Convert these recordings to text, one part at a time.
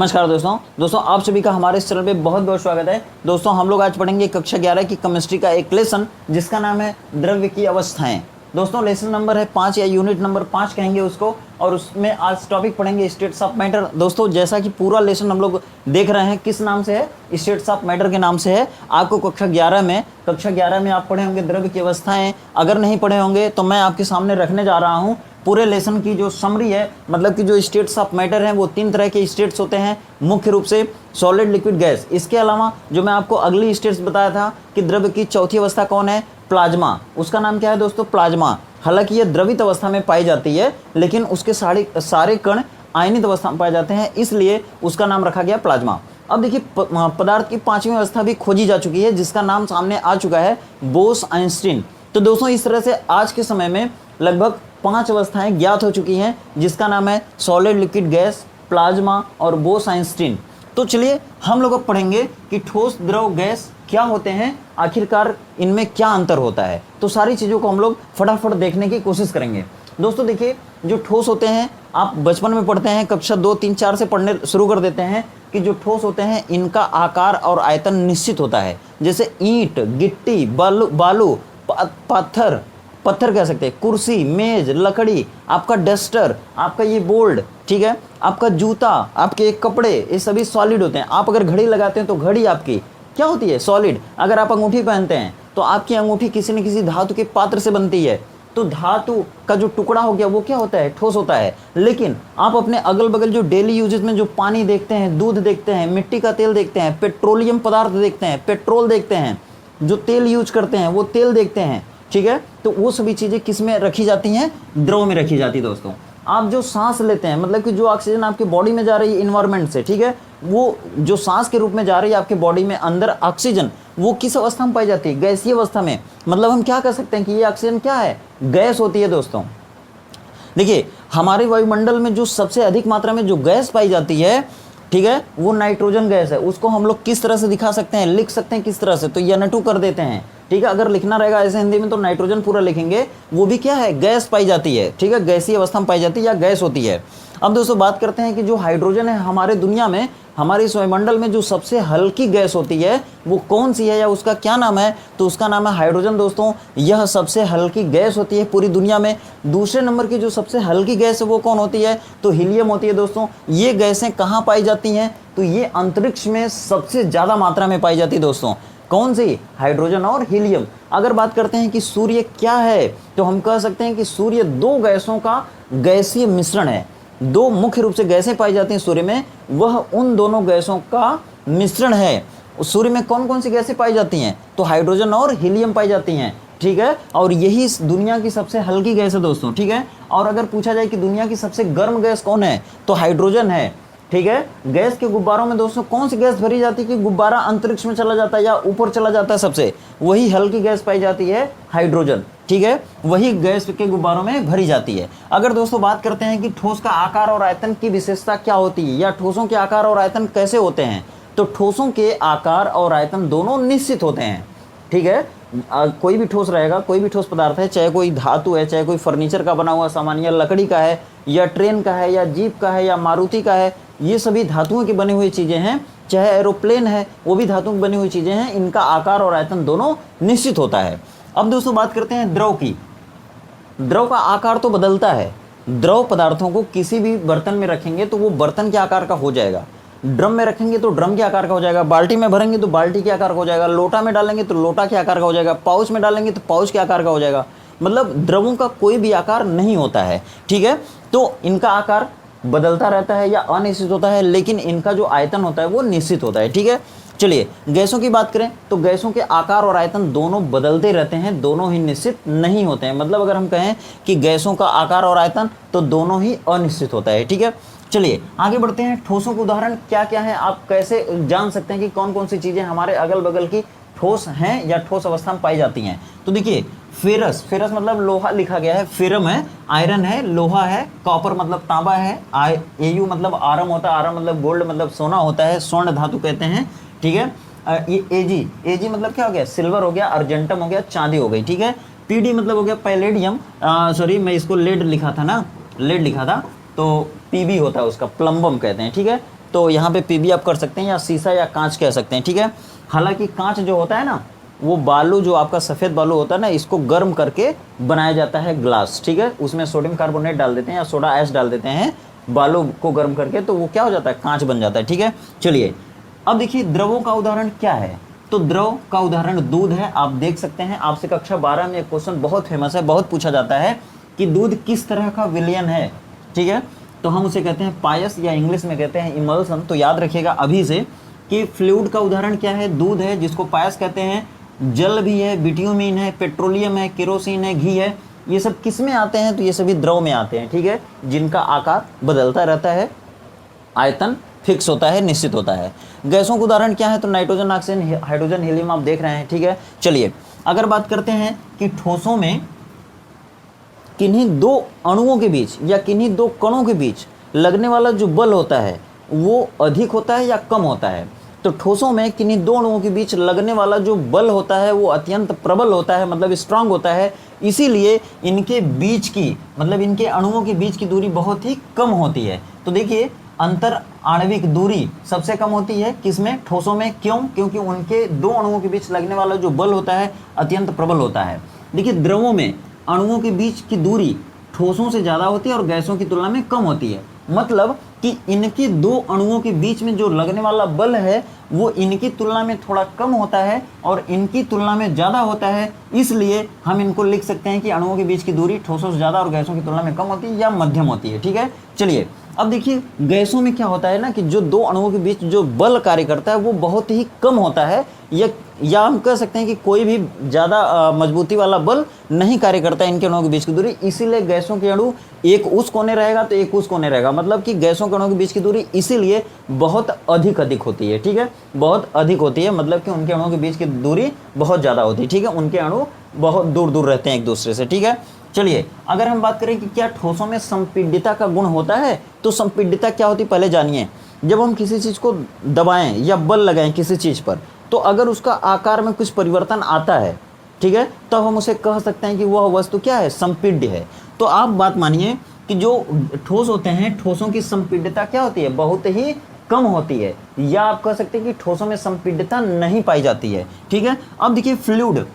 नमस्कार दोस्तों आप सभी का हमारे इस चैनल पे बहुत बहुत स्वागत है। दोस्तों हम लोग आज पढ़ेंगे कक्षा 11 की केमिस्ट्री का एक लेसन जिसका नाम है द्रव्य की अवस्थाएं। दोस्तों लेसन नंबर है 5 या यूनिट नंबर 5 कहेंगे उसको, और उसमें आज टॉपिक पढ़ेंगे स्टेट्स ऑफ मैटर। दोस्तों जैसा कि पूरा लेसन हम लोग देख रहे हैं किस नाम से है, स्टेट्स ऑफ मैटर के नाम से है। आपको कक्षा 11 में आप पढ़े होंगे द्रव्य की अवस्थाएं। अगर नहीं पढ़े होंगे तो मैं आपके सामने रखने जा रहा हूँ पूरे लेसन की जो समरी है, मतलब कि जो स्टेट्स ऑफ मैटर हैं वो 3 तरह के स्टेट्स होते हैं मुख्य रूप से, सॉलिड, लिक्विड, गैस। इसके अलावा जो मैं आपको अगली स्टेट्स बताया था कि द्रव्य की चौथी अवस्था कौन है, प्लाज्मा। उसका नाम क्या है दोस्तों, प्लाज्मा। हालांकि ये द्रवित अवस्था में पाई जाती है लेकिन उसके सारे कण आयनित अवस्था में पाए जाते हैं, इसलिए उसका नाम रखा गया प्लाज्मा। अब देखिए पदार्थ की 5वीं अवस्था भी खोजी जा चुकी है जिसका नाम सामने आ चुका है, बोस-आइंस्टीन। तो दोस्तों इस तरह से आज के समय में लगभग 5 अवस्थाएं ज्ञात हो चुकी हैं जिसका नाम है सॉलिड, लिक्विड, गैस, प्लाज्मा और बोस-आइंस्टीन। तो चलिए हम लोग अब पढ़ेंगे कि ठोस, द्रव, गैस क्या होते हैं, आखिरकार इनमें क्या अंतर होता है। तो सारी चीज़ों को हम लोग फटाफट देखने की कोशिश करेंगे। दोस्तों देखिए, जो ठोस होते हैं आप बचपन में पढ़ते हैं, कक्षा 2, 3, 4 से पढ़ने शुरू कर देते हैं कि जो ठोस होते हैं इनका आकार और आयतन निश्चित होता है। जैसे ईंट, गिट्टी, बालू, पत्थर कह सकते हैं, कुर्सी, मेज, लकड़ी, आपका डस्टर, आपका ये बोर्ड, ठीक है, आपका जूता, आपके कपड़े, ये सभी सॉलिड होते हैं। आप अगर घड़ी लगाते हैं तो घड़ी आपकी क्या होती है, सॉलिड। अगर आप अंगूठी पहनते हैं तो आपकी अंगूठी किसी न किसी धातु के पात्र से बनती है, तो धातु का जो टुकड़ा हो गया वो क्या होता है, ठोस होता है। लेकिन आप अपने अगल बगल जो डेली यूजेस में जो पानी देखते हैं, दूध देखते हैं, मिट्टी का तेल देखते हैं, पेट्रोलियम पदार्थ देखते हैं, पेट्रोल देखते हैं, जो तेल यूज करते हैं वो तेल देखते हैं, ठीक है, तो वो सभी चीज़ें किस में रखी जाती हैं, द्रव में रखी जाती है। दोस्तों आप जो सांस लेते हैं, मतलब कि जो ऑक्सीजन आपकी बॉडी में जा रही है इन्वायरमेंट से, ठीक है, वो जो सांस के रूप में जा रही है आपके बॉडी में अंदर ऑक्सीजन, वो किस अवस्था में पाई जाती है, गैसीय अवस्था में। मतलब हम क्या कह सकते हैं कि ये ऑक्सीजन क्या है, गैस होती है। दोस्तों देखिए हमारे वायुमंडल में जो सबसे अधिक मात्रा में जो गैस पाई जाती है, ठीक है, वो नाइट्रोजन गैस है। उसको हम लोग किस तरह से दिखा सकते हैं, लिख सकते हैं किस तरह से, तो N2 कर देते हैं, ठीक है। अगर लिखना रहेगा ऐसे हिंदी में तो नाइट्रोजन पूरा लिखेंगे, वो भी क्या है, गैस पाई जाती है, ठीक है, गैसीय अवस्था में पाई जाती है या गैस होती है। अब दोस्तों बात करते हैं कि जो हाइड्रोजन है हमारे दुनिया में, हमारे इस वायुमंडल में जो सबसे हल्की गैस होती है वो कौन सी है या उसका क्या नाम है, तो उसका नाम है हाइड्रोजन। दोस्तों यह सबसे हल्की गैस होती है पूरी दुनिया में। दूसरे नंबर की जो सबसे हल्की गैस है वो कौन होती है, तो हीलियम होती है। दोस्तों ये गैसें कहाँ पाई जाती हैं, तो ये अंतरिक्ष में सबसे ज़्यादा मात्रा में पाई जाती है। दोस्तों कौन सी, हाइड्रोजन और हीलियम। अगर बात करते हैं कि सूर्य क्या है, तो हम कह सकते हैं कि सूर्य 2 गैसों का गैसीय मिश्रण है। 2 मुख्य रूप से गैसें पाई जाती हैं सूर्य में, वह उन दोनों गैसों का मिश्रण है। सूर्य में कौन कौन सी गैसें पाई जाती हैं, तो हाइड्रोजन और हीलियम पाई जाती हैं, ठीक है, और यही दुनिया की सबसे हल्की गैस है दोस्तों, ठीक है। और अगर पूछा जाए कि दुनिया की सबसे गर्म गैस कौन है, तो हाइड्रोजन है, ठीक है। गैस के गुब्बारों में दोस्तों कौन सी गैस भरी जाती है कि गुब्बारा अंतरिक्ष में चला जाता है या ऊपर चला जाता है, सबसे वही हल्की गैस पाई जाती है, हाइड्रोजन, ठीक है, वही गैस के गुब्बारों में भरी जाती है। अगर दोस्तों बात करते हैं कि ठोस का आकार और आयतन की विशेषता क्या होती है या ठोसों के आकार और आयतन कैसे होते हैं, तो ठोसों के आकार और आयतन दोनों निश्चित होते हैं, ठीक है। कोई भी ठोस रहेगा, कोई भी ठोस पदार्थ है, चाहे कोई धातु है, चाहे कोई फर्नीचर का बना हुआ सामान या लकड़ी का है या ट्रेन का है या जीप का है या मारुति का है, ये सभी धातुओं की बनी हुई चीज़ें हैं। चाहे एरोप्लेन है वो भी धातुओं की बनी हुई चीज़ें हैं, इनका आकार और आयतन दोनों निश्चित होता है। अब दोस्तों बात करते हैं द्रव की। द्रव का आकार तो बदलता है, द्रव पदार्थों को किसी भी बर्तन में रखेंगे तो वो बर्तन के आकार का हो जाएगा, ड्रम में रखेंगे तो ड्रम के आकार का हो जाएगा, बाल्टी में भरेंगे तो बाल्टी के आकार का हो जाएगा, लोटा में डालेंगे तो लोटा के आकार का हो जाएगा, पाउच में डालेंगे तो पाउच के आकार का हो जाएगा। मतलब द्रवों का कोई भी आकार नहीं होता है, ठीक है। तो इनका आकार बदलता रहता है या अनिश्चित होता है, लेकिन इनका जो आयतन होता है वो निश्चित होता है, ठीक है। चलिए गैसों की बात करें तो गैसों के आकार और आयतन दोनों बदलते रहते हैं, दोनों ही निश्चित नहीं होते हैं। मतलब अगर हम कहें कि गैसों का आकार और आयतन तो दोनों ही अनिश्चित होता है, ठीक है। चलिए आगे बढ़ते हैं। ठोसों के उदाहरण क्या क्या है, आप कैसे जान सकते हैं कि कौन कौन सी चीज़ें हमारे अगल बगल की ठोस हैं या ठोस अवस्था में पाई जाती हैं। तो देखिए फेरस, फेरस मतलब लोहा लिखा गया है, फेरम है, आयरन है, लोहा है, कॉपर मतलब तांबा है, एयू मतलब आरम होता है, आरम मतलब गोल्ड मतलब सोना होता है, स्वर्ण धातु कहते हैं, ठीक है। ये एजी मतलब क्या हो गया, सिल्वर हो गया, अर्जेंटम हो गया, चांदी हो गई, ठीक है। पीडी मतलब हो गया पैलेडियम, सॉरी मैं इसको लेड लिखा था ना, लेड लिखा था, तो पीबी होता है उसका, प्लम्बम कहते हैं, ठीक है। तो यहाँ पे पी भी आप कर सकते हैं, या शीशा या कांच कह सकते हैं, ठीक है। हालांकि कांच जो होता है ना, वो बालू जो आपका सफ़ेद बालू होता है ना, इसको गर्म करके बनाया जाता है ग्लास, ठीक है। उसमें सोडियम कार्बोनेट डाल देते हैं या सोडा ऐश डाल देते हैं बालू को गर्म करके, तो वो क्या हो जाता है, कांच बन जाता है, ठीक है। चलिए अब देखिए द्रवों का उदाहरण क्या है। तो द्रव का उदाहरण दूध है। आप देख सकते हैं, आपसे कक्षा 12 में एक क्वेश्चन बहुत फेमस है, बहुत पूछा जाता है कि दूध किस तरह का विलयन है, ठीक है। तो हम उसे कहते हैं पायस, या इंग्लिश में कहते हैं इमल्सन। तो याद रखिएगा अभी से कि फ्लूइड का उदाहरण क्या है, दूध है जिसको पायस कहते हैं, जल भी है, बिट्यूमिन है, पेट्रोलियम है, केरोसिन है, घी है। ये सब किस में आते हैं, तो ये सभी द्रव में आते हैं, ठीक है, जिनका आकार बदलता रहता है, आयतन फिक्स होता है, निश्चित होता है। गैसों का उदाहरण क्या है, तो नाइट्रोजन, ऑक्सीजन, हाइड्रोजन, हीलियम आप देख रहे हैं, ठीक है। चलिए अगर बात करते हैं कि ठोसों में किन्हीं दो अणुओं के बीच या किन्हीं दो कणों के बीच लगने वाला जो बल होता है वो अधिक होता है या कम होता है। तो ठोसों में किन्हीं दो अणुओं के बीच लगने वाला जो बल होता है वो अत्यंत प्रबल होता है, मतलब स्ट्रांग होता है। इसीलिए इनके बीच की, मतलब इनके अणुओं के बीच की दूरी बहुत ही कम होती है। तो देखिए अंतर आणविक दूरी सबसे कम होती है किसमें, ठोसों में। क्यों? क्योंकि उनके दो अणुओं के बीच लगने वाला जो बल होता है अत्यंत प्रबल होता है। देखिए द्रवों में अणुओं के बीच की दूरी ठोसों से ज़्यादा होती है और गैसों की तुलना में कम होती है। मतलब कि इनके दो अणुओं के बीच में जो लगने वाला बल है वो इनकी तुलना में थोड़ा कम होता है और इनकी तुलना में ज़्यादा होता है। इसलिए हम इनको लिख सकते हैं कि अणुओं के बीच की दूरी ठोसों से ज़्यादा और गैसों की तुलना में कम होती है या मध्यम होती है, ठीक है। चलिए अब देखिए गैसों में क्या होता है ना कि जो दो अणुओं के बीच जो बल कार्य करता है वो बहुत ही कम होता है, या हम कह सकते हैं कि कोई भी ज़्यादा मजबूती वाला बल नहीं कार्य करता है इनके अणुओं के बीच की दूरी। इसीलिए गैसों के अणु एक उस कोने रहेगा तो एक उस कोने रहेगा, मतलब कि गैसों के अणुओं के बीच की दूरी इसीलिए बहुत अधिक होती है, ठीक है, बहुत अधिक होती है। मतलब कि उनके अणुओं के बीच की दूरी बहुत ज़्यादा होती है, ठीक है, उनके अणु बहुत दूर दूर रहते हैं एक दूसरे से, ठीक है। चलिए अगर हम बात करें कि क्या ठोसों में संपीड्यता का गुण होता है, तो संपीड्यता क्या होती है पहले जानिए। जब हम किसी चीज़ को दबाएं या बल लगाएं किसी चीज़ पर, तो अगर उसका आकार में कुछ परिवर्तन आता है, ठीक है, तो हम उसे कह सकते हैं कि वह वस्तु क्या है, संपीड्य है। तो आप बात मानिए कि जो ठोस होते हैं, ठोसों की संपीड्यता क्या होती है, बहुत ही कम होती है, या आप कह सकते हैं कि ठोसों में संपीड्यता नहीं पाई जाती है, ठीक है। अब देखिए फ्लूइड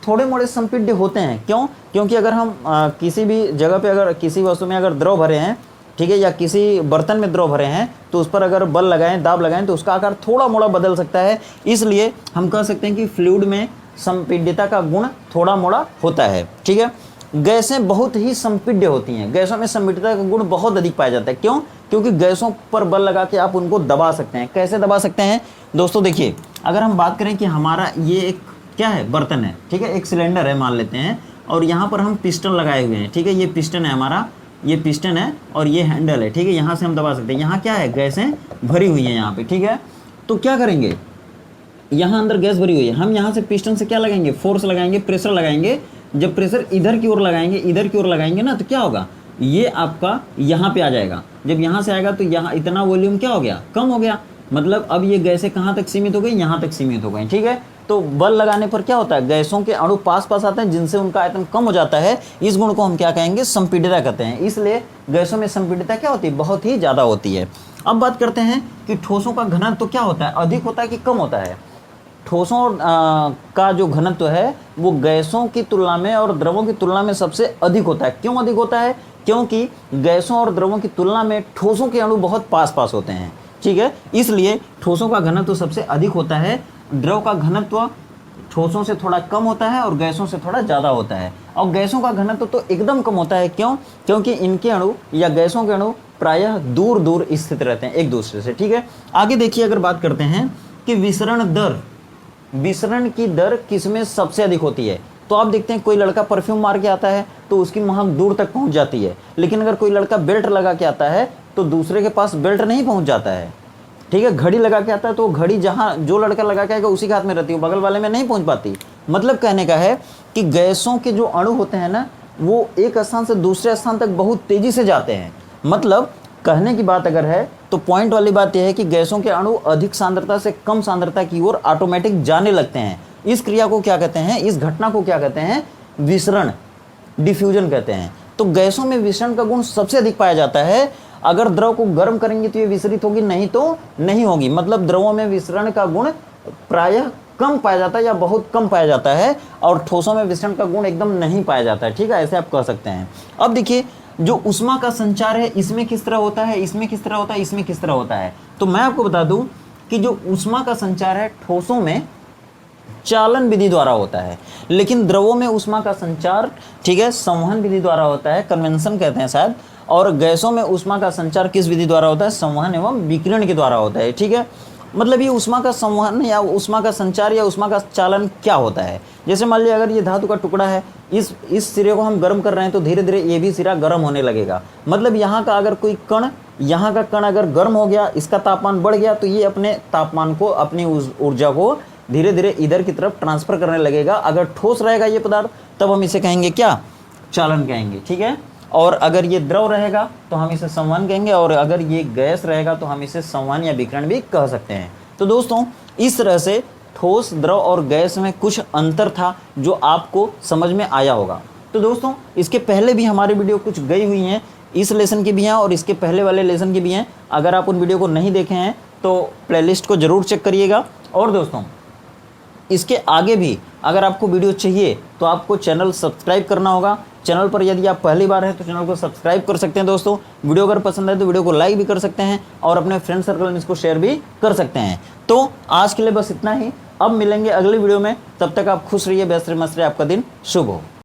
थोड़े मोड़े संपीड्य होते हैं। क्यों? क्योंकि अगर हम किसी भी जगह पे, अगर किसी वस्तु में अगर द्रव भरे हैं, ठीक है, या किसी बर्तन में द्रव भरे हैं, तो उस पर अगर बल लगाएं, दाब लगाएं, तो उसका आकार थोड़ा मोड़ा बदल सकता है। इसलिए हम कह सकते हैं कि फ्लूइड में संपीड्यता का गुण थोड़ा मोड़ा होता है, ठीक है। गैसें बहुत ही संपीड्य होती हैं, गैसों में संपीड्यता का गुण बहुत अधिक पाया जाता है। क्यों? क्योंकि गैसों पर बल लगा के आप उनको दबा सकते हैं। कैसे दबा सकते हैं दोस्तों? देखिए अगर हम बात करें कि हमारा ये एक क्या है, बर्तन है, ठीक है, एक सिलेंडर है मान लेते हैं, और यहाँ पर हम पिस्टन लगाए हुए हैं, ठीक है, ये पिस्टन है हमारा, ये पिस्टन है और ये हैंडल है, ठीक है, यहाँ से हम दबा सकते हैं। यहाँ क्या है, गैसें भरी हुई हैं यहाँ पे, ठीक है। तो क्या करेंगे, यहाँ अंदर गैस भरी हुई है, हम यहाँ से पिस्टन से क्या लगाएंगे, फोर्स लगाएंगे, प्रेशर लगाएंगे। जब प्रेशर इधर की ओर लगाएंगे ना, तो क्या होगा, ये आपका यहाँ पे आ जाएगा। जब यहाँ से आएगा तो यहाँ इतना वॉल्यूम क्या हो गया, कम हो गया। मतलब अब ये गैसें कहाँ तक सीमित हो गई, यहाँ तक सीमित हो गई, ठीक है। तो बल लगाने पर क्या होता है, गैसों के अणु पास पास आते हैं, जिनसे उनका आयतन कम हो जाता है। इस गुण को हम क्या कहेंगे, संपीड्यता कहते हैं। इसलिए गैसों में संपीड्यता क्या होती है, बहुत ही ज़्यादा होती है। अब बात करते हैं कि ठोसों का घनत्व तो क्या होता है, अधिक होता है कि कम होता है। ठोसों का जो घनत्व है वो गैसों की तुलना में और द्रवों की तुलना में सबसे अधिक होता है। क्यों अधिक होता है? क्योंकि गैसों और द्रवों की तुलना में ठोसों के अणु बहुत पास पास होते हैं, ठीक है। इसलिए ठोसों का घनत्व सबसे अधिक होता है, द्रव का घनत्व ठोसों से थोड़ा कम होता है और गैसों से थोड़ा ज़्यादा होता है। और गैसों का घनत्व तो एकदम कम होता है। क्यों? क्योंकि इनके अणु या गैसों के अणु प्रायः दूर दूर स्थित रहते हैं एक दूसरे से, ठीक है। आगे देखिए, अगर बात करते हैं कि विसरण की दर किसमें सबसे अधिक होती है, तो आप देखते हैं कोई लड़का परफ्यूम मार के आता है तो उसकी महक दूर तक पहुंच जाती है, लेकिन अगर कोई लड़का बेल्ट लगा के आता है तो दूसरे के पास बेल्ट नहीं पहुंच जाता है, ठीक है। घड़ी लगा के आता है तो घड़ी जहां जो लड़का लगा के आएगा उसी के हाथ में रहती है, बगल वाले में नहीं पहुंच पाती। मतलब कहने का है कि गैसों के जो अणु होते हैं ना, वो एक स्थान से दूसरे स्थान तक बहुत तेजी से जाते हैं। मतलब कहने की बात अगर है तो पॉइंट वाली बात यह है कि गैसों के अणु अधिक सांद्रता से कम सांद्रता की ओर ऑटोमेटिक जाने लगते हैं। इस क्रिया को क्या कहते हैं, इस घटना को क्या कहते हैं, विसरण, डिफ्यूजन कहते हैं। तो गैसों में विसरण का गुण सबसे अधिक पाया जाता है। अगर द्रव को गर्म करेंगे तो ये विसरित होगी, नहीं तो नहीं होगी। मतलब द्रवों में विसरण का गुण प्रायः कम पाया जाता है या बहुत कम पाया जाता है, और ठोसों में विसरण का गुण एकदम नहीं पाया जाता है। ठीक है, ऐसे आप कह सकते हैं। अब देखिए जो ऊष्मा का संचार है इसमें किस तरह होता है, इसमें किस तरह होता है, इसमें किस तरह होता है। तो मैं आपको बता दूं कि जो ऊष्मा का संचार है ठोसों में चालन विधि द्वारा होता है, लेकिन द्रवों में ऊष्मा का संचार, ठीक है, संवहन विधि द्वारा होता है, कन्वेंशन कहते हैं शायद। और गैसों में ऊष्मा का संचार किस विधि द्वारा होता है, संवहन एवं विकिरण के द्वारा होता है। ठीक है, मतलब ये ऊष्मा का संवहन या ऊष्मा का संचार या ऊष्मा का चालन क्या होता है। जैसे मान लिया अगर ये धातु का टुकड़ा है, इस सिरे को हम गर्म कर रहे हैं तो धीरे धीरे ये भी सिरा गर्म होने लगेगा। मतलब यहाँ का अगर कोई कण, यहाँ का कण अगर गर्म हो गया, इसका तापमान बढ़ गया, तो ये अपने तापमान को, अपनी ऊर्जा को धीरे धीरे इधर की तरफ ट्रांसफर करने लगेगा। अगर ठोस रहेगा ये पदार्थ तब हम इसे कहेंगे क्या, चालन कहेंगे। ठीक है, और अगर ये द्रव रहेगा तो हम इसे संवहन कहेंगे, और अगर ये गैस रहेगा तो हम इसे संवहन या विकिरण भी कह सकते हैं। तो दोस्तों इस तरह से ठोस, द्रव और गैस में कुछ अंतर था जो आपको समझ में आया होगा। तो दोस्तों इसके पहले भी हमारे वीडियो कुछ गई हुई हैं, इस लेसन की भी हैं और इसके पहले वाले लेसन की भी हैं। अगर आप उन वीडियो को नहीं देखे हैं तो प्लेलिस्ट को ज़रूर चेक करिएगा। और दोस्तों इसके आगे भी अगर आपको वीडियो चाहिए तो आपको चैनल सब्सक्राइब करना होगा। चैनल पर यदि आप पहली बार हैं तो चैनल को सब्सक्राइब कर सकते हैं दोस्तों। वीडियो अगर पसंद आए तो वीडियो को लाइक भी कर सकते हैं और अपने फ्रेंड सर्कल में इसको शेयर भी कर सकते हैं। तो आज के लिए बस इतना ही, अब मिलेंगे अगली वीडियो में। तब तक आप खुश रहिए, व्यस्त रहिए, मस्त रहिए, आपका दिन शुभ हो।